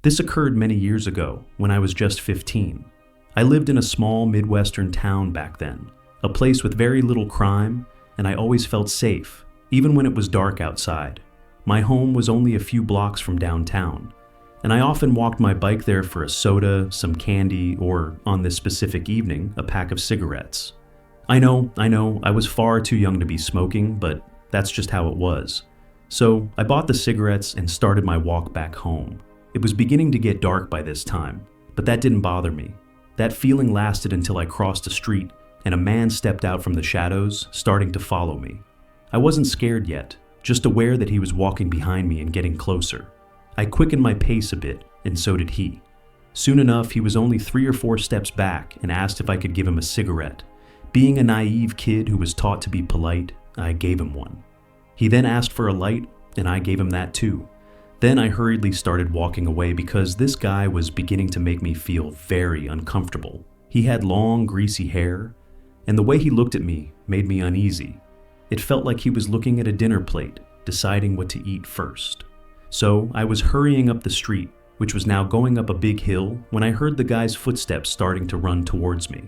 This occurred many years ago when I was just 15. I lived in a small Midwestern town back then, a place with very little crime, and I always felt safe, even when it was dark outside. My home was only a few blocks from downtown, and I often walked my bike there for a soda, some candy, or, on this specific evening, a pack of cigarettes. I know, I was far too young to be smoking, but that's just how it was. So I bought the cigarettes and started my walk back home. It was beginning to get dark by this time, but that didn't bother me. That feeling lasted until I crossed a street and a man stepped out from the shadows, starting to follow me. I wasn't scared yet, just aware that he was walking behind me and getting closer. I quickened my pace a bit, and so did he. Soon enough, he was only 3 or 4 steps back and asked if I could give him a cigarette. Being a naive kid who was taught to be polite, I gave him one. He then asked for a light, and I gave him that too. Then I hurriedly started walking away because this guy was beginning to make me feel very uncomfortable. He had long, greasy hair, and the way he looked at me made me uneasy. It felt like he was looking at a dinner plate, deciding what to eat first. So I was hurrying up the street, which was now going up a big hill, when I heard the guy's footsteps starting to run towards me.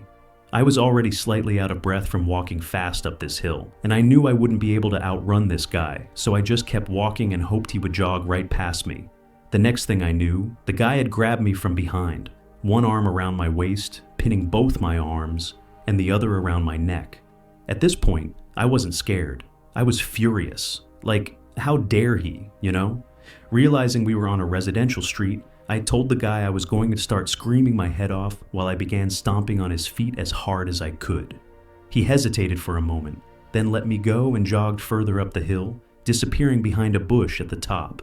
I was already slightly out of breath from walking fast up this hill, and I knew I wouldn't be able to outrun this guy, so I just kept walking and hoped he would jog right past me. The next thing I knew, the guy had grabbed me from behind, one arm around my waist, pinning both my arms, and the other around my neck. At this point, I wasn't scared. I was furious. Like, how dare he, you know? Realizing we were on a residential street, I told the guy I was going to start screaming my head off while I began stomping on his feet as hard as I could. He hesitated for a moment, then let me go and jogged further up the hill, disappearing behind a bush at the top.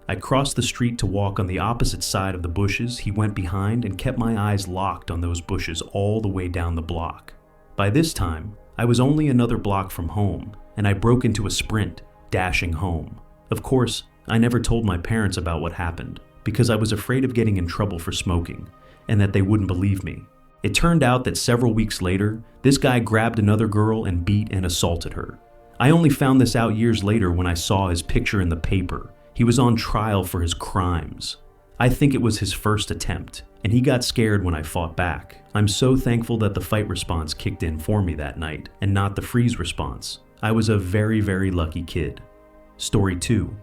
I crossed the street to walk on the opposite side of the bushes. He went behind and kept my eyes locked on those bushes all the way down the block. By this time, I was only another block from home, and I broke into a sprint, dashing home. Of course, I never told my parents about what happened, because I was afraid of getting in trouble for smoking, and that they wouldn't believe me. It turned out that several weeks later, this guy grabbed another girl and beat and assaulted her. I only found this out years later when I saw his picture in the paper. He was on trial for his crimes. I think it was his first attempt, and he got scared when I fought back. I'm so thankful that the fight response kicked in for me that night, and not the freeze response. I was a very, very lucky kid. Story 2.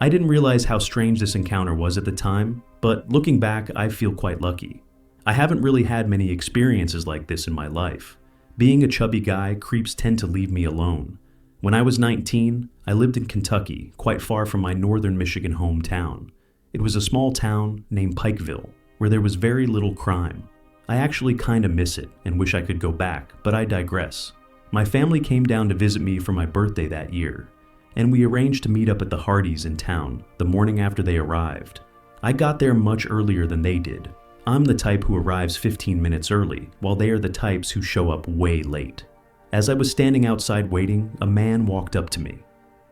I didn't realize how strange this encounter was at the time, but looking back, I feel quite lucky. I haven't really had many experiences like this in my life. Being a chubby guy, creeps tend to leave me alone. When I was 19, I lived in Kentucky, quite far from my northern Michigan hometown. It was a small town named Pikeville, where there was very little crime. I actually kinda miss it and wish I could go back, but I digress. My family came down to visit me for my birthday that year, and we arranged to meet up at the Hardys in town the morning after they arrived. I got there much earlier than they did. I'm the type who arrives 15 minutes early, while they are the types who show up way late. As I was standing outside waiting, a man walked up to me.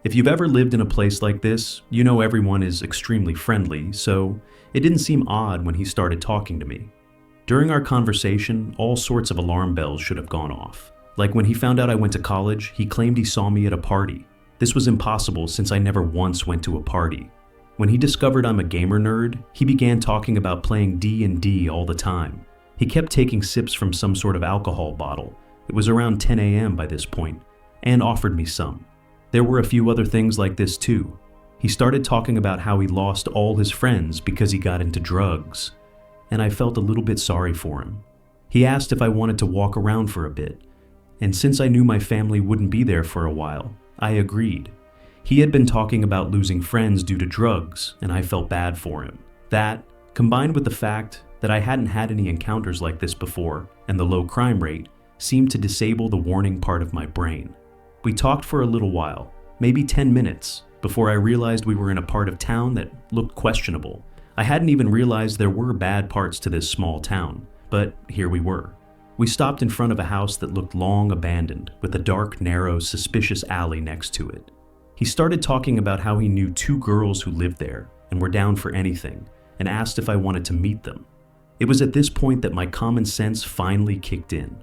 If you've ever lived in a place like this, you know everyone is extremely friendly, so it didn't seem odd when he started talking to me. During our conversation, all sorts of alarm bells should have gone off. Like when he found out I went to college, he claimed he saw me at a party. This was impossible since I never once went to a party. When he discovered I'm a gamer nerd, he began talking about playing D&D all the time. He kept taking sips from some sort of alcohol bottle. It was around 10 a.m. by this point, and offered me some. There were a few other things like this too. He started talking about how he lost all his friends because he got into drugs, and I felt a little bit sorry for him. He asked if I wanted to walk around for a bit, and since I knew my family wouldn't be there for a while, I agreed. He had been talking about losing friends due to drugs, and I felt bad for him. That, combined with the fact that I hadn't had any encounters like this before, and the low crime rate, seemed to disable the warning part of my brain. We talked for a little while, maybe 10 minutes, before I realized we were in a part of town that looked questionable. I hadn't even realized there were bad parts to this small town, but here we were. We stopped in front of a house that looked long abandoned, with a dark, narrow, suspicious alley next to it. He started talking about how he knew 2 girls who lived there and were down for anything, and asked if I wanted to meet them. It was at this point that my common sense finally kicked in.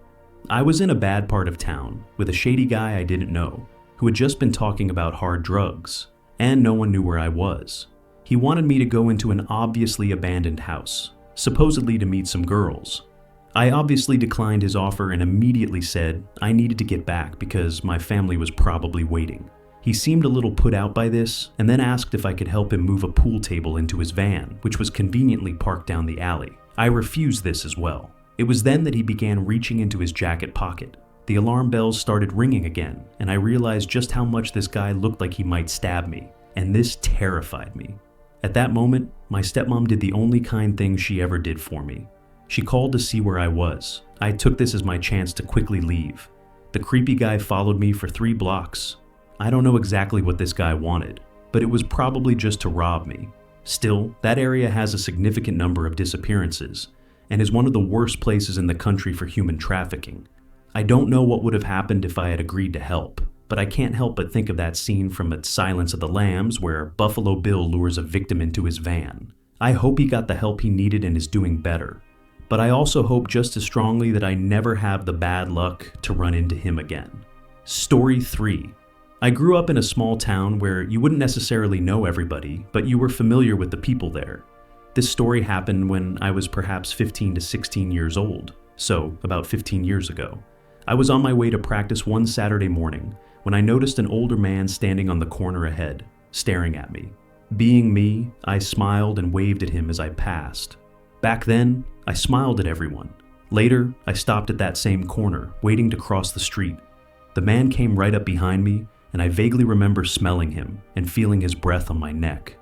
I was in a bad part of town, with a shady guy I didn't know, who had just been talking about hard drugs, and no one knew where I was. He wanted me to go into an obviously abandoned house, supposedly to meet some girls. I obviously declined his offer and immediately said I needed to get back because my family was probably waiting. He seemed a little put out by this and then asked if I could help him move a pool table into his van, which was conveniently parked down the alley. I refused this as well. It was then that he began reaching into his jacket pocket. The alarm bells started ringing again, and I realized just how much this guy looked like he might stab me, and this terrified me. At that moment, my stepmom did the only kind thing she ever did for me. She called to see where I was. I took this as my chance to quickly leave. The creepy guy followed me for 3 blocks. I don't know exactly what this guy wanted, but it was probably just to rob me. Still, that area has a significant number of disappearances, and is one of the worst places in the country for human trafficking. I don't know what would have happened if I had agreed to help, but I can't help but think of that scene from Silence of the Lambs where Buffalo Bill lures a victim into his van. I hope he got the help he needed and is doing better, but I also hope just as strongly that I never have the bad luck to run into him again. Story 3. I grew up in a small town where you wouldn't necessarily know everybody, but you were familiar with the people there. This story happened when I was perhaps 15 to 16 years old, so about 15 years ago. I was on my way to practice one Saturday morning when I noticed an older man standing on the corner ahead, staring at me. Being me, I smiled and waved at him as I passed. Back then, I smiled at everyone. Later, I stopped at that same corner, waiting to cross the street. The man came right up behind me, and I vaguely remember smelling him and feeling his breath on my neck.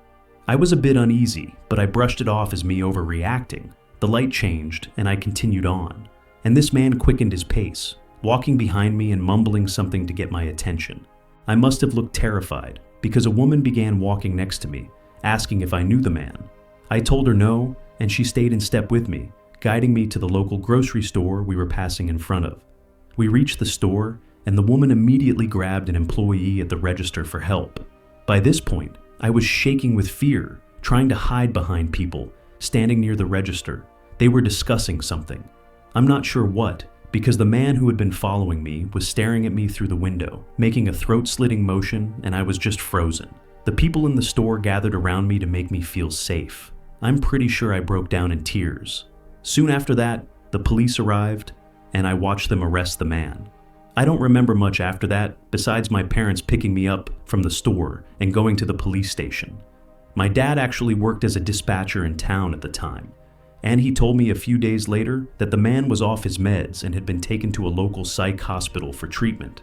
I was a bit uneasy, but I brushed it off as me overreacting. The light changed, and I continued on. And this man quickened his pace, walking behind me and mumbling something to get my attention. I must have looked terrified, because a woman began walking next to me, asking if I knew the man. I told her no, and she stayed in step with me, guiding me to the local grocery store we were passing in front of. We reached the store, and the woman immediately grabbed an employee at the register for help. By this point, I was shaking with fear, trying to hide behind people, standing near the register. They were discussing something. I'm not sure what, because the man who had been following me was staring at me through the window, making a throat-slitting motion, and I was just frozen. The people in the store gathered around me to make me feel safe. I'm pretty sure I broke down in tears. Soon after that, the police arrived, and I watched them arrest the man. I don't remember much after that, besides my parents picking me up from the store and going to the police station. My dad actually worked as a dispatcher in town at the time, and he told me a few days later that the man was off his meds and had been taken to a local psych hospital for treatment.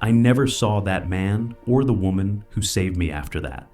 I never saw that man or the woman who saved me after that.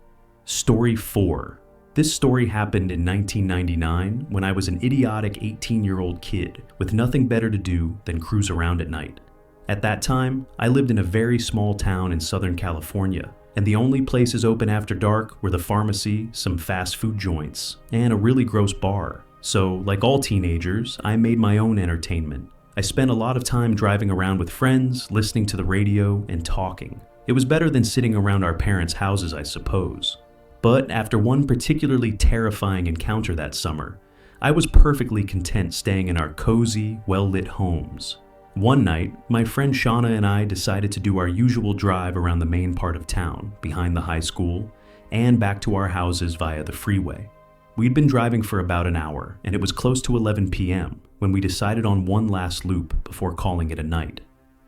Story 4. This story happened in 1999 when I was an idiotic 18-year-old kid with nothing better to do than cruise around at night. At that time, I lived in a very small town in Southern California, and the only places open after dark were the pharmacy, some fast food joints, and a really gross bar. So, like all teenagers, I made my own entertainment. I spent a lot of time driving around with friends, listening to the radio, and talking. It was better than sitting around our parents' houses, I suppose. But after one particularly terrifying encounter that summer, I was perfectly content staying in our cozy, well-lit homes. One night, my friend Shauna and I decided to do our usual drive around the main part of town, behind the high school, and back to our houses via the freeway. We'd been driving for about an hour, and it was close to 11 p.m. when we decided on one last loop before calling it a night.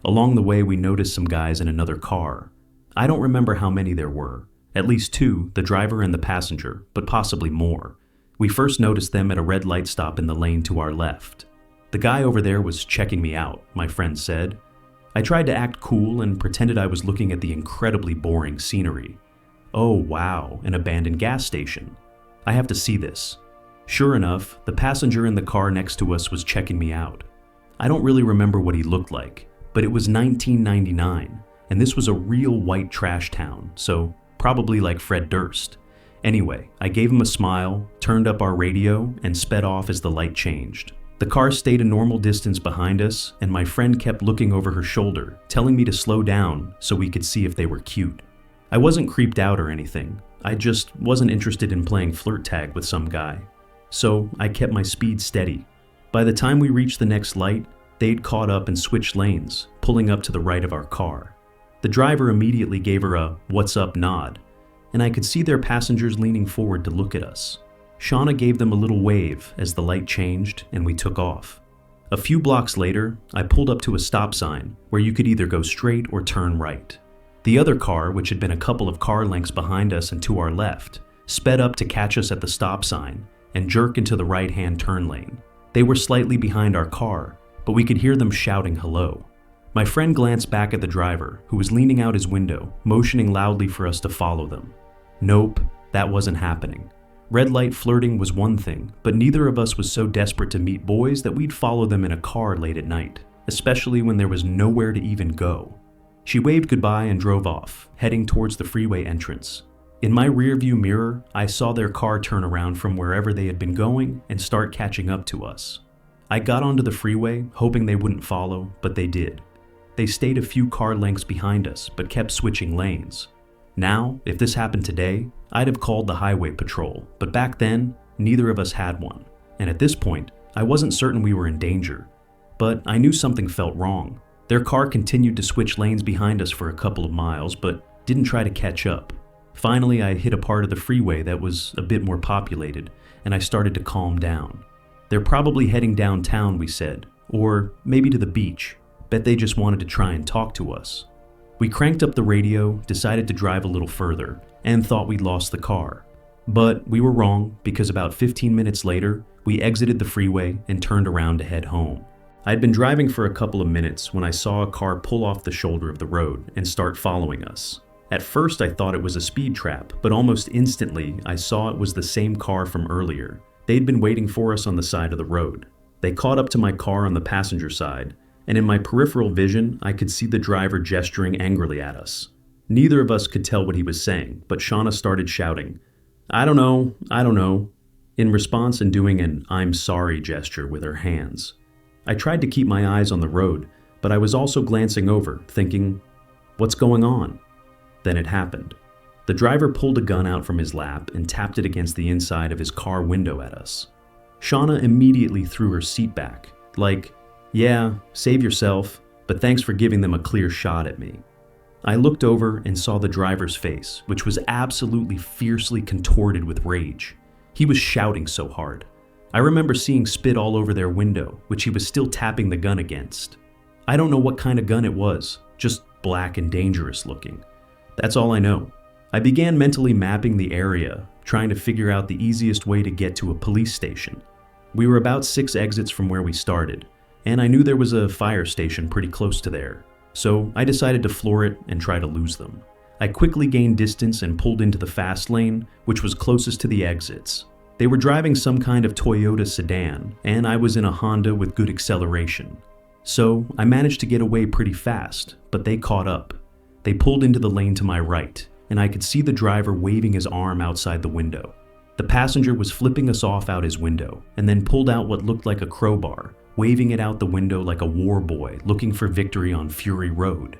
Along the way, we noticed some guys in another car. I don't remember how many there were. At least 2, the driver and the passenger, but possibly more. We first noticed them at a red light stop in the lane to our left. The guy over there was checking me out, my friend said. I tried to act cool and pretended I was looking at the incredibly boring scenery. Oh wow, an abandoned gas station. I have to see this. Sure enough, the passenger in the car next to us was checking me out. I don't really remember what he looked like, but it was 1999, and this was a real white trash town, so probably like Fred Durst. Anyway, I gave him a smile, turned up our radio, and sped off as the light changed. The car stayed a normal distance behind us, and my friend kept looking over her shoulder, telling me to slow down so we could see if they were cute. I wasn't creeped out or anything. I just wasn't interested in playing flirt tag with some guy. So I kept my speed steady. By the time we reached the next light, they'd caught up and switched lanes, pulling up to the right of our car. The driver immediately gave her a "what's up" nod, and I could see their passengers leaning forward to look at us. Shauna gave them a little wave as the light changed and we took off. A few blocks later, I pulled up to a stop sign where you could either go straight or turn right. The other car, which had been a couple of car lengths behind us and to our left, sped up to catch us at the stop sign and jerk into the right-hand turn lane. They were slightly behind our car, but we could hear them shouting hello. My friend glanced back at the driver, who was leaning out his window, motioning loudly for us to follow them. Nope, that wasn't happening. Red light flirting was one thing, but neither of us was so desperate to meet boys that we'd follow them in a car late at night, especially when there was nowhere to even go. She waved goodbye and drove off, heading towards the freeway entrance. In my rearview mirror, I saw their car turn around from wherever they had been going and start catching up to us. I got onto the freeway, hoping they wouldn't follow, but they did. They stayed a few car lengths behind us, but kept switching lanes. Now, if this happened today, I'd have called the highway patrol, but back then, neither of us had one. And at this point, I wasn't certain we were in danger. But I knew something felt wrong. Their car continued to switch lanes behind us for a couple of miles, but didn't try to catch up. Finally, I hit a part of the freeway that was a bit more populated, and I started to calm down. They're probably heading downtown, we said, or maybe to the beach. Bet they just wanted to try and talk to us. We cranked up the radio, decided to drive a little further, and thought we'd lost the car. But we were wrong, because about 15 minutes later, we exited the freeway and turned around to head home. I'd been driving for a couple of minutes when I saw a car pull off the shoulder of the road and start following us. At first I thought it was a speed trap, but almost instantly I saw it was the same car from earlier. They'd been waiting for us on the side of the road. They caught up to my car on the passenger side, and in my peripheral vision I could see the driver gesturing angrily at us. Neither of us could tell what he was saying, but Shauna started shouting, I don't know, in response and doing an I'm sorry gesture with her hands. I tried to keep my eyes on the road, but I was also glancing over, thinking, what's going on? Then it happened. The driver pulled a gun out from his lap and tapped it against the inside of his car window at us. Shauna immediately threw her seat back, like, yeah, save yourself, but thanks for giving them a clear shot at me. I looked over and saw the driver's face, which was absolutely fiercely contorted with rage. He was shouting so hard. I remember seeing spit all over their window, which he was still tapping the gun against. I don't know what kind of gun it was, just black and dangerous looking. That's all I know. I began mentally mapping the area, trying to figure out the easiest way to get to a police station. We were about 6 exits from where we started, and I knew there was a fire station pretty close to there, so I decided to floor it and try to lose them. I quickly gained distance and pulled into the fast lane, which was closest to the exits. They were driving some kind of Toyota sedan, and I was in a Honda with good acceleration. So I managed to get away pretty fast, but they caught up. They pulled into the lane to my right, and I could see the driver waving his arm outside the window. The passenger was flipping us off out his window, and then pulled out what looked like a crowbar, waving it out the window like a war boy looking for victory on Fury Road.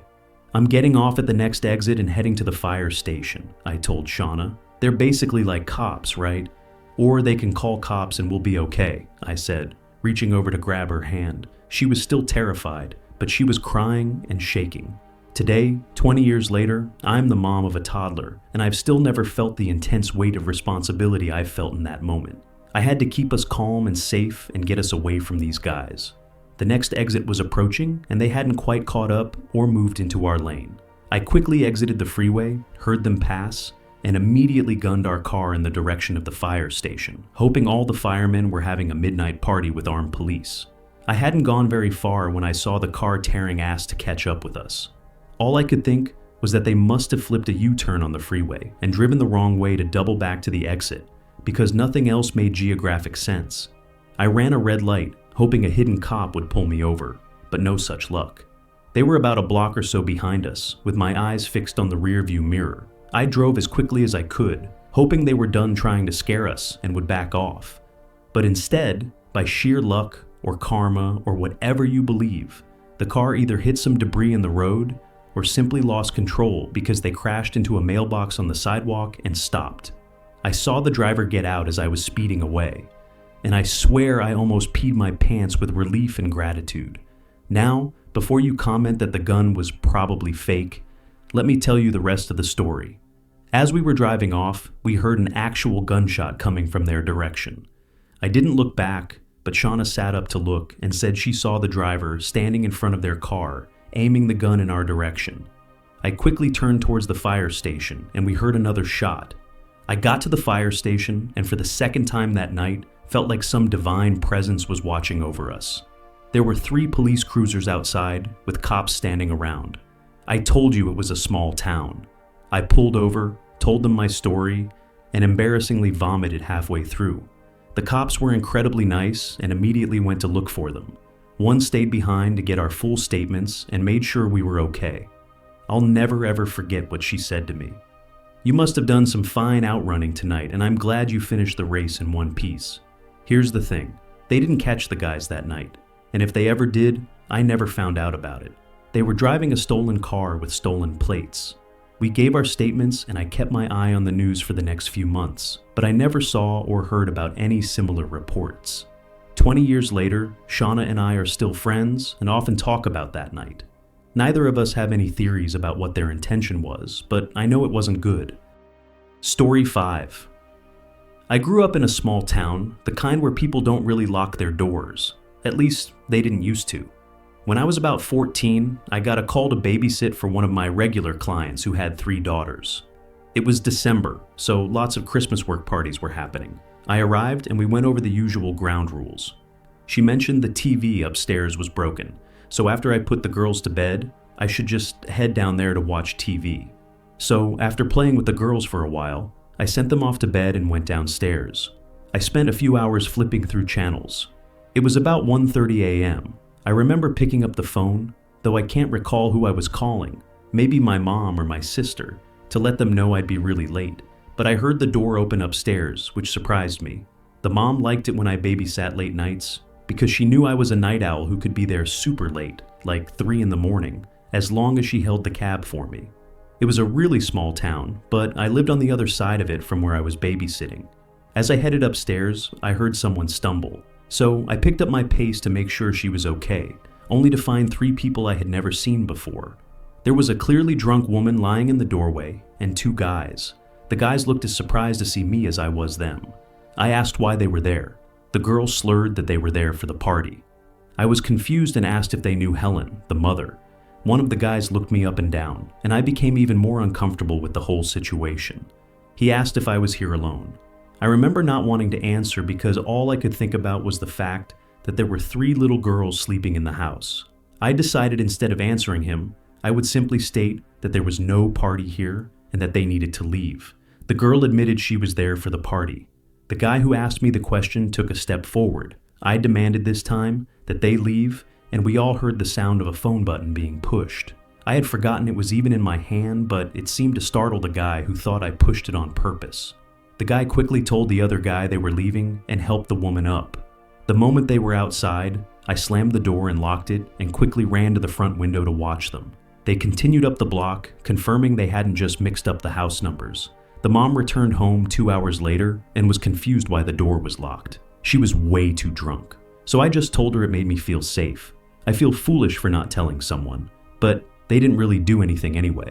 I'm getting off at the next exit and heading to the fire station, I told Shauna. They're basically like cops, right? Or they can call cops and we'll be okay, I said, reaching over to grab her hand. She was still terrified, but she was crying and shaking. Today, 20 years later, I'm the mom of a toddler, and I've still never felt the intense weight of responsibility I felt in that moment. I had to keep us calm and safe and get us away from these guys. The next exit was approaching, and they hadn't quite caught up or moved into our lane. I quickly exited the freeway, heard them pass, and immediately gunned our car in the direction of the fire station, hoping all the firemen were having a midnight party with armed police. I hadn't gone very far when I saw the car tearing ass to catch up with us. All I could think was that they must have flipped a U-turn on the freeway and driven the wrong way to double back to the exit, because nothing else made geographic sense. I ran a red light, hoping a hidden cop would pull me over, but no such luck. They were about a block or so behind us, with my eyes fixed on the rearview mirror. I drove as quickly as I could, hoping they were done trying to scare us and would back off. But instead, by sheer luck or karma or whatever you believe, the car either hit some debris in the road or simply lost control because they crashed into a mailbox on the sidewalk and stopped. I saw the driver get out as I was speeding away, and I swear I almost peed my pants with relief and gratitude. Now, before you comment that the gun was probably fake, let me tell you the rest of the story. As we were driving off, we heard an actual gunshot coming from their direction. I didn't look back, but Shauna sat up to look and said she saw the driver standing in front of their car, aiming the gun in our direction. I quickly turned towards the fire station and we heard another shot. I got to the fire station and for the second time that night, felt like some divine presence was watching over us. There were 3 police cruisers outside with cops standing around. I told you it was a small town. I pulled over, told them my story, and embarrassingly vomited halfway through. The cops were incredibly nice and immediately went to look for them. One stayed behind to get our full statements and made sure we were okay. I'll never ever forget what she said to me. You must have done some fine outrunning tonight, and I'm glad you finished the race in one piece. Here's the thing, they didn't catch the guys that night, and if they ever did, I never found out about it. They were driving a stolen car with stolen plates. We gave our statements and I kept my eye on the news for the next few months, but I never saw or heard about any similar reports. 20 years later, Shauna and I are still friends and often talk about that night. Neither of us have any theories about what their intention was, but I know it wasn't good. Story 5. I grew up in a small town, the kind where people don't really lock their doors. At least, they didn't used to. When I was about 14, I got a call to babysit for one of my regular clients who had 3 daughters. It was December, so lots of Christmas work parties were happening. I arrived and we went over the usual ground rules. She mentioned the TV upstairs was broken, so after I put the girls to bed, I should just head down there to watch TV. So after playing with the girls for a while, I sent them off to bed and went downstairs. I spent a few hours flipping through channels. It was about 1:30 a.m. I remember picking up the phone, though I can't recall who I was calling, maybe my mom or my sister, to let them know I'd be really late. But I heard the door open upstairs, which surprised me. The mom liked it when I babysat late nights, because she knew I was a night owl who could be there super late, like 3 in the morning, as long as she held the cab for me. It was a really small town, but I lived on the other side of it from where I was babysitting. As I headed upstairs, I heard someone stumble. So I picked up my pace to make sure she was okay, only to find 3 people I had never seen before. There was a clearly drunk woman lying in the doorway, and 2 guys. The guys looked as surprised to see me as I was them. I asked why they were there. The girls slurred that they were there for the party. I was confused and asked if they knew Helen, the mother. One of the guys looked me up and down, and I became even more uncomfortable with the whole situation. He asked if I was here alone. I remember not wanting to answer because all I could think about was the fact that there were 3 little girls sleeping in the house. I decided instead of answering him, I would simply state that there was no party here and that they needed to leave. The girl admitted she was there for the party. The guy who asked me the question took a step forward. I demanded this time that they leave, and we all heard the sound of a phone button being pushed. I had forgotten it was even in my hand, but it seemed to startle the guy who thought I pushed it on purpose. The guy quickly told the other guy they were leaving and helped the woman up. The moment they were outside, I slammed the door and locked it and quickly ran to the front window to watch them. They continued up the block, confirming they hadn't just mixed up the house numbers. The mom returned home 2 hours later and was confused why the door was locked. She was way too drunk. So I just told her it made me feel safe. I feel foolish for not telling someone, but they didn't really do anything anyway.